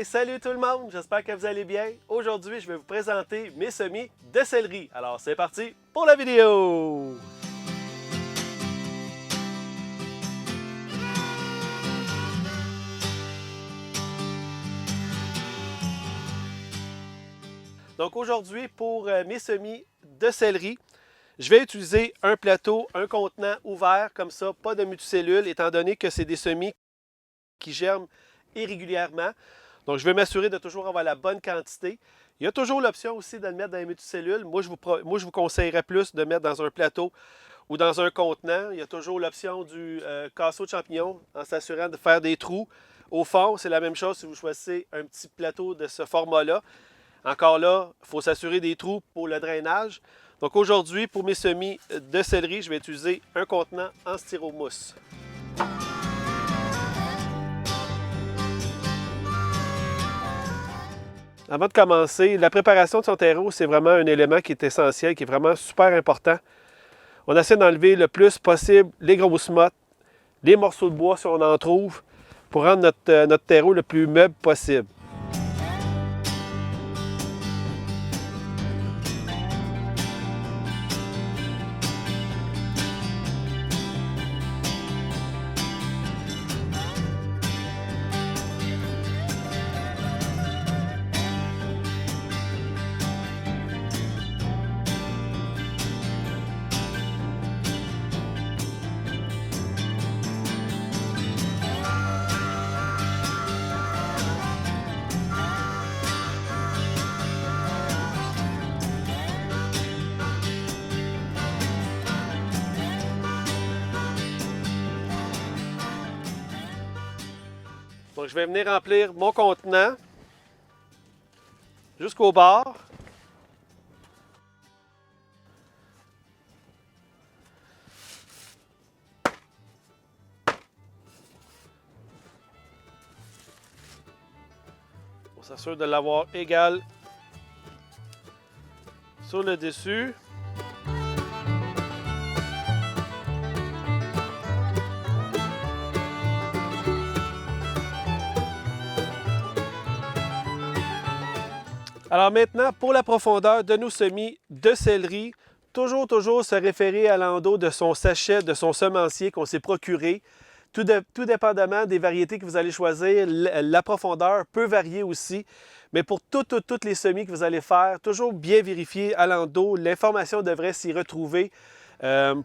Hey, salut tout le monde, j'espère que vous allez bien. Aujourd'hui, je vais vous présenter mes semis de céleri. Alors, c'est parti pour la vidéo! Donc aujourd'hui, pour mes semis de céleri, je vais utiliser un plateau, un contenant ouvert comme ça, pas de multicellules, étant donné que c'est des semis qui germent irrégulièrement. Donc, je vais m'assurer de toujours avoir la bonne quantité. Il y a toujours l'option aussi de le mettre dans les multicellules. Moi, je vous conseillerais plus de mettre dans un plateau ou dans un contenant. Il y a toujours l'option du casseau de champignons en s'assurant de faire des trous. Au fond, c'est la même chose si vous choisissez un petit plateau de ce format-là. Encore là, il faut s'assurer des trous pour le drainage. Donc aujourd'hui, pour mes semis de céleri, je vais utiliser un contenant en styromousse. Avant de commencer, la préparation de son terreau, c'est vraiment un élément qui est essentiel, qui est vraiment super important. On essaie d'enlever le plus possible les grosses mottes, les morceaux de bois si on en trouve, pour rendre notre terreau le plus meuble possible. Donc, je vais venir remplir mon contenant jusqu'au bord. On s'assure de l'avoir égal sur le dessus. Alors maintenant, pour la profondeur de nos semis de céleri, toujours se référer à l'endos de son sachet, de son semencier qu'on s'est procuré. Tout dépendamment des variétés que vous allez choisir, la profondeur peut varier aussi. Mais pour toutes les semis que vous allez faire, toujours bien vérifier à l'endos. L'information devrait s'y retrouver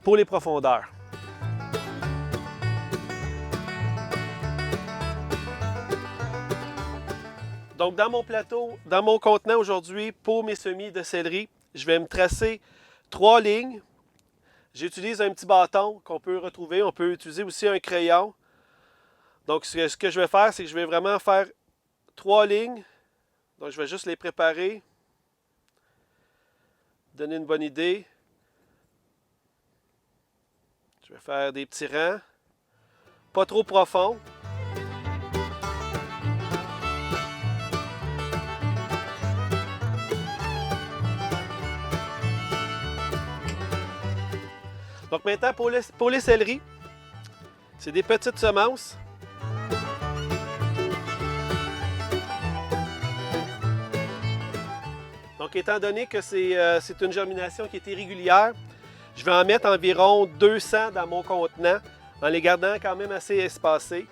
pour les profondeurs. Donc, dans mon plateau, dans mon contenant aujourd'hui, pour mes semis de céleri, je vais me tracer 3 lignes. J'utilise un petit bâton qu'on peut retrouver. On peut utiliser aussi un crayon. Donc, ce que je vais faire, c'est que je vais vraiment faire 3 lignes. Donc, je vais juste les préparer. Donner une bonne idée. Je vais faire des petits rangs. Pas trop profonds. Donc maintenant, pour les céleris, c'est des petites semences. Donc étant donné que c'est une germination qui est irrégulière, je vais en mettre environ 200 dans mon contenant, en les gardant quand même assez espacés.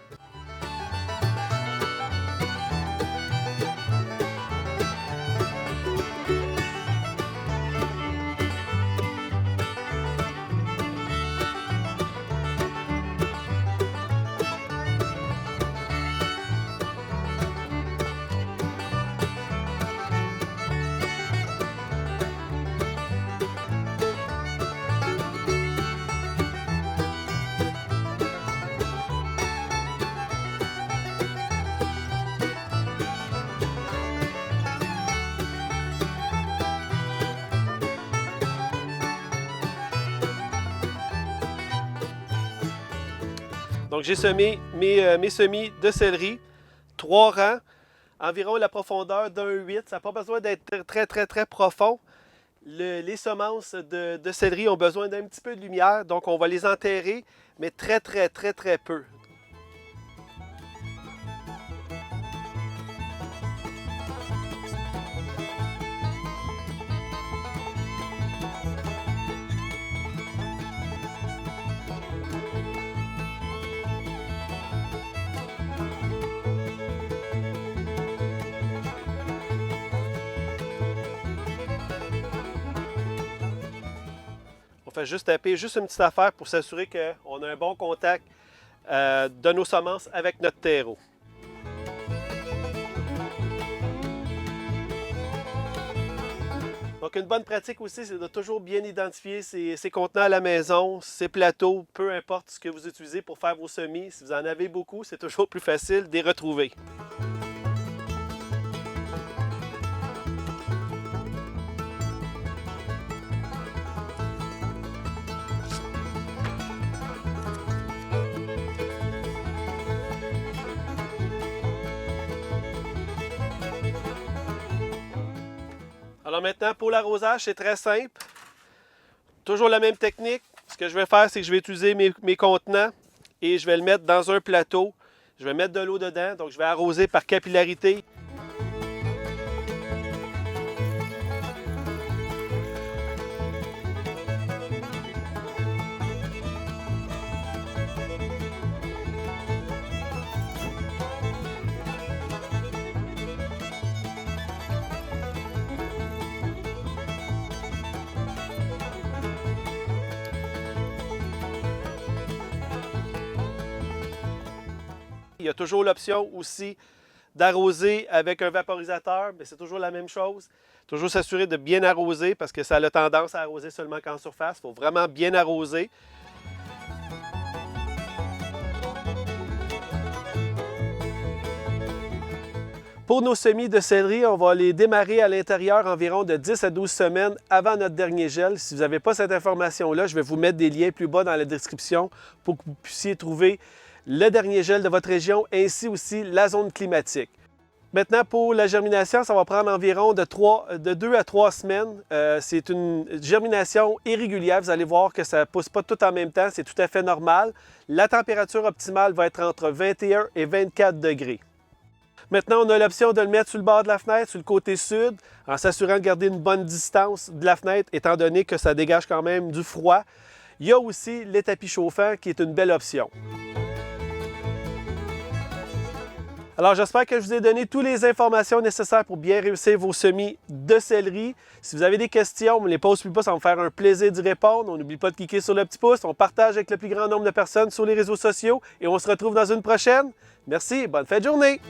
Donc, j'ai semé mes semis de céleri, 3 rangs, environ la profondeur d'un 8. Ça n'a pas besoin d'être très profond. Les semences de céleri ont besoin d'un petit peu de lumière, donc on va les enterrer, mais très peu. fait juste taper juste une petite affaire pour s'assurer qu'on a un bon contact de nos semences avec notre terreau. Donc, une bonne pratique aussi, c'est de toujours bien identifier ces contenants à la maison, ces plateaux, peu importe ce que vous utilisez pour faire vos semis. Si vous en avez beaucoup, c'est toujours plus facile de les retrouver. Alors maintenant, pour l'arrosage, c'est très simple. Toujours la même technique. Ce que je vais faire, c'est que je vais utiliser mes contenants et je vais le mettre dans un plateau. Je vais mettre de l'eau dedans, donc je vais arroser par capillarité. Il y a toujours l'option aussi d'arroser avec un vaporisateur, mais c'est toujours la même chose. Toujours s'assurer de bien arroser parce que ça a tendance à arroser seulement qu'en surface. Il faut vraiment bien arroser. Pour nos semis de céleri, on va les démarrer à l'intérieur environ de 10 à 12 semaines avant notre dernier gel. Si vous n'avez pas cette information-là, je vais vous mettre des liens plus bas dans la description pour que vous puissiez trouver le dernier gel de votre région ainsi aussi la zone climatique. Maintenant, pour la germination, ça va prendre environ de 2 à 3 semaines. C'est une germination irrégulière. Vous allez voir que ça ne pousse pas tout en même temps. C'est tout à fait normal. La température optimale va être entre 21 et 24 degrés. Maintenant, on a l'option de le mettre sur le bord de la fenêtre, sur le côté sud, en s'assurant de garder une bonne distance de la fenêtre, étant donné que ça dégage quand même du froid. Il y a aussi les tapis chauffants qui est une belle option. Alors, j'espère que je vous ai donné toutes les informations nécessaires pour bien réussir vos semis de céleri. Si vous avez des questions, on ne les pose plus pas, ça va me faire un plaisir d'y répondre. On n'oublie pas de cliquer sur le petit pouce. On partage avec le plus grand nombre de personnes sur les réseaux sociaux et on se retrouve dans une prochaine. Merci, bonne fin de journée!